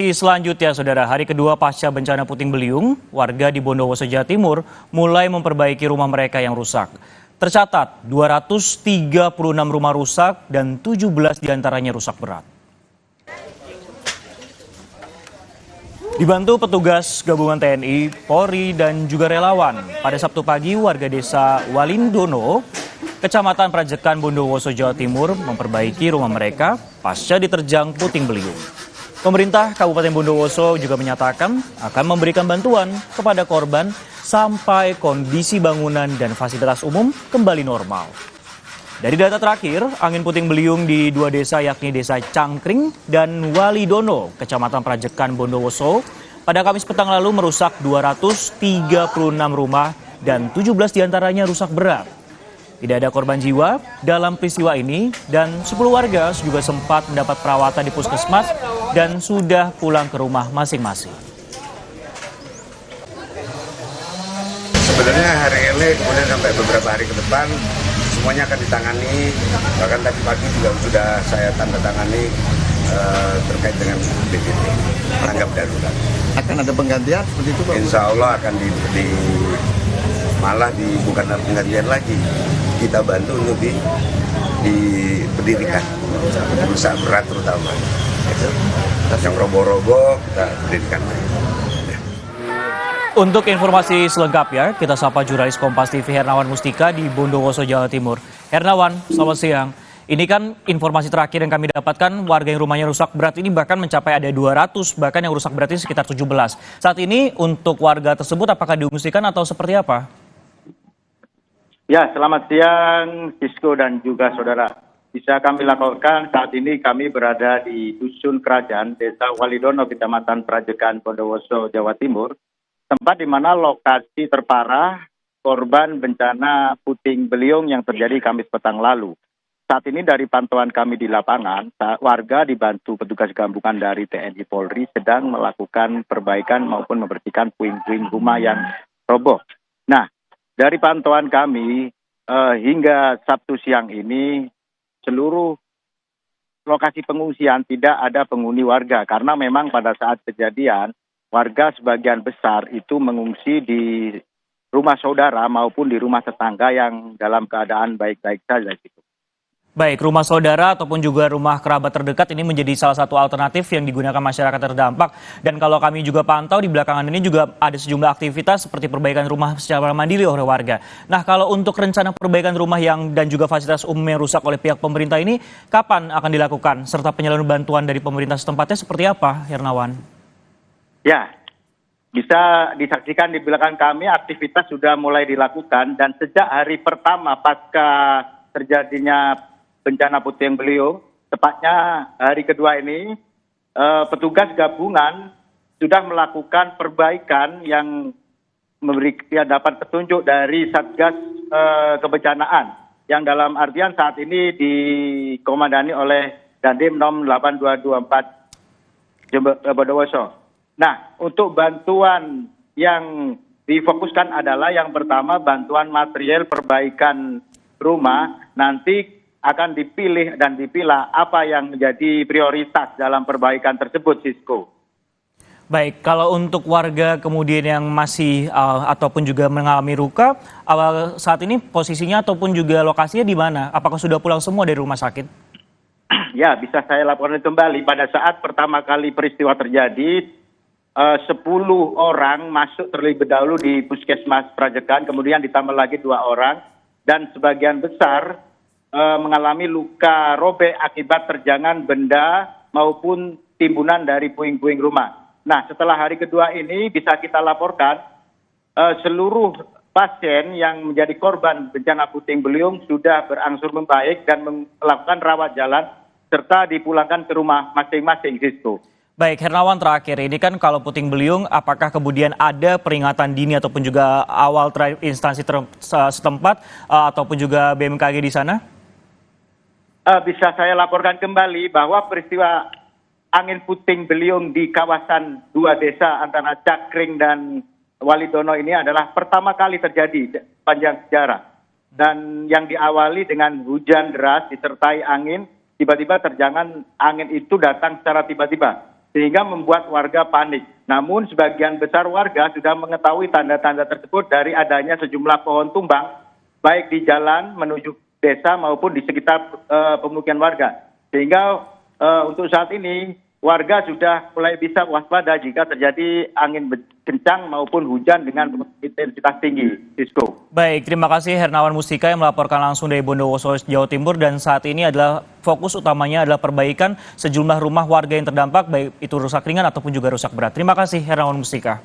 Selanjutnya, Saudara, hari kedua pasca bencana puting beliung, warga di Bondowoso, Jawa Timur mulai memperbaiki rumah mereka yang rusak. Tercatat 236 rumah rusak dan 17 diantaranya rusak berat. Dibantu petugas gabungan TNI, Polri, dan juga relawan, pada Sabtu pagi warga desa Walindono, Kecamatan Prajekan, Bondowoso, Jawa Timur memperbaiki rumah mereka pasca diterjang puting beliung. Pemerintah Kabupaten Bondowoso juga menyatakan akan memberikan bantuan kepada korban sampai kondisi bangunan dan fasilitas umum kembali normal. Dari data terakhir, angin puting beliung di dua desa yakni Desa Cangkring dan Walidono, Kecamatan Prajekan, Bondowoso, pada Kamis petang lalu merusak 236 rumah dan 17 diantaranya rusak berat. Tidak ada korban jiwa dalam peristiwa ini dan 10 warga juga sempat mendapat perawatan di puskesmas dan sudah pulang ke rumah masing-masing. Sebenarnya hari ini kemudian sampai beberapa hari ke depan semuanya akan ditangani, bahkan tadi pagi juga sudah saya tanda tangani terkait dengan BPT, tanggap darurat. Akan ada penggantian seperti itu Pak? Insya Allah akan malah bukan penggantian lagi, kita bantu untuk diberdirikan, rusak berat terutama. Yang roboh-roboh kita berdirikan lagi. Untuk informasi selengkapnya, kita sapa jurnalis Kompas TV Hernawan Mustika di Bondowoso, Jawa Timur. Hernawan, selamat siang. Ini kan informasi terakhir yang kami dapatkan, warga yang rumahnya rusak berat ini bahkan mencapai ada 200, bahkan yang rusak berat ini sekitar 17. Saat ini untuk warga tersebut apakah diungsikan atau seperti apa? Ya, selamat siang Sisko dan juga saudara. Bisa kami laporkan saat ini kami berada di Dusun Kerajaan, Desa Walidono, Kecamatan Prajekan, Bondowoso, Jawa Timur. Tempat di mana lokasi terparah korban bencana puting beliung yang terjadi Kamis petang lalu. Saat ini dari pantauan kami di lapangan, warga dibantu petugas gabungan dari TNI Polri sedang melakukan perbaikan maupun membersihkan puing-puing rumah yang roboh. Nah, dari pantauan kami hingga Sabtu siang ini seluruh lokasi pengungsian tidak ada penghuni warga karena memang pada saat kejadian warga sebagian besar itu mengungsi di rumah saudara maupun di rumah tetangga yang dalam keadaan baik-baik saja gitu. Baik, rumah saudara ataupun juga rumah kerabat terdekat ini menjadi salah satu alternatif yang digunakan masyarakat terdampak. Dan kalau kami juga pantau di belakangan ini juga ada sejumlah aktivitas seperti perbaikan rumah secara mandiri oleh warga. Nah, kalau untuk rencana perbaikan rumah dan juga fasilitas umum yang rusak oleh pihak pemerintah ini, kapan akan dilakukan? Serta penyaluran bantuan dari pemerintah setempatnya seperti apa, Hernawan? Ya, bisa disaksikan di belakang kami aktivitas sudah mulai dilakukan dan sejak hari pertama pasca terjadinya bencana puting beliung, tepatnya hari kedua ini, petugas gabungan sudah melakukan perbaikan yang dapat petunjuk dari Satgas Kebencanaan, yang dalam artian saat ini dikomandani oleh Dandim Nom 8224 Bondowoso. Nah, untuk bantuan yang difokuskan adalah yang pertama bantuan material perbaikan rumah, nanti akan dipilih dan dipilah apa yang menjadi prioritas dalam perbaikan tersebut, Sisko. Baik, kalau untuk warga kemudian yang masih ataupun juga mengalami luka, saat ini posisinya ataupun juga lokasinya di mana? Apakah sudah pulang semua dari rumah sakit? Ya, bisa saya laporkan kembali. Pada saat pertama kali peristiwa terjadi, 10 orang masuk terlebih dahulu di Puskesmas Prajekan, kemudian ditambah lagi 2 orang, dan sebagian besar mengalami luka robek akibat terjangan benda maupun timbunan dari puing-puing rumah. Nah, setelah hari kedua ini bisa kita laporkan seluruh pasien yang menjadi korban bencana puting beliung sudah berangsur membaik dan melakukan rawat jalan serta dipulangkan ke rumah masing-masing, Sisko. Baik, Hernawan, terakhir ini kan kalau puting beliung, apakah kemudian ada peringatan dini ataupun juga awal instansi setempat ataupun juga BMKG di sana? Bisa saya laporkan kembali bahwa peristiwa angin puting beliung di kawasan dua desa antara Cakring dan Walidono ini adalah pertama kali terjadi panjang sejarah. Dan yang diawali dengan hujan deras disertai angin, tiba-tiba terjangan angin itu datang secara tiba-tiba. sehingga membuat warga panik. Namun sebagian besar warga sudah mengetahui tanda-tanda tersebut dari adanya sejumlah pohon tumbang, baik di jalan menuju desa maupun di sekitar pemukiman warga. Sehingga untuk saat ini warga sudah mulai bisa waspada jika terjadi angin kencang maupun hujan dengan intensitas tinggi. Sisko. Baik, terima kasih Hernawan Mustika yang melaporkan langsung dari Bondowoso, Jawa Timur. Dan saat ini adalah fokus utamanya adalah perbaikan sejumlah rumah warga yang terdampak, baik itu rusak ringan ataupun juga rusak berat. Terima kasih Hernawan Mustika.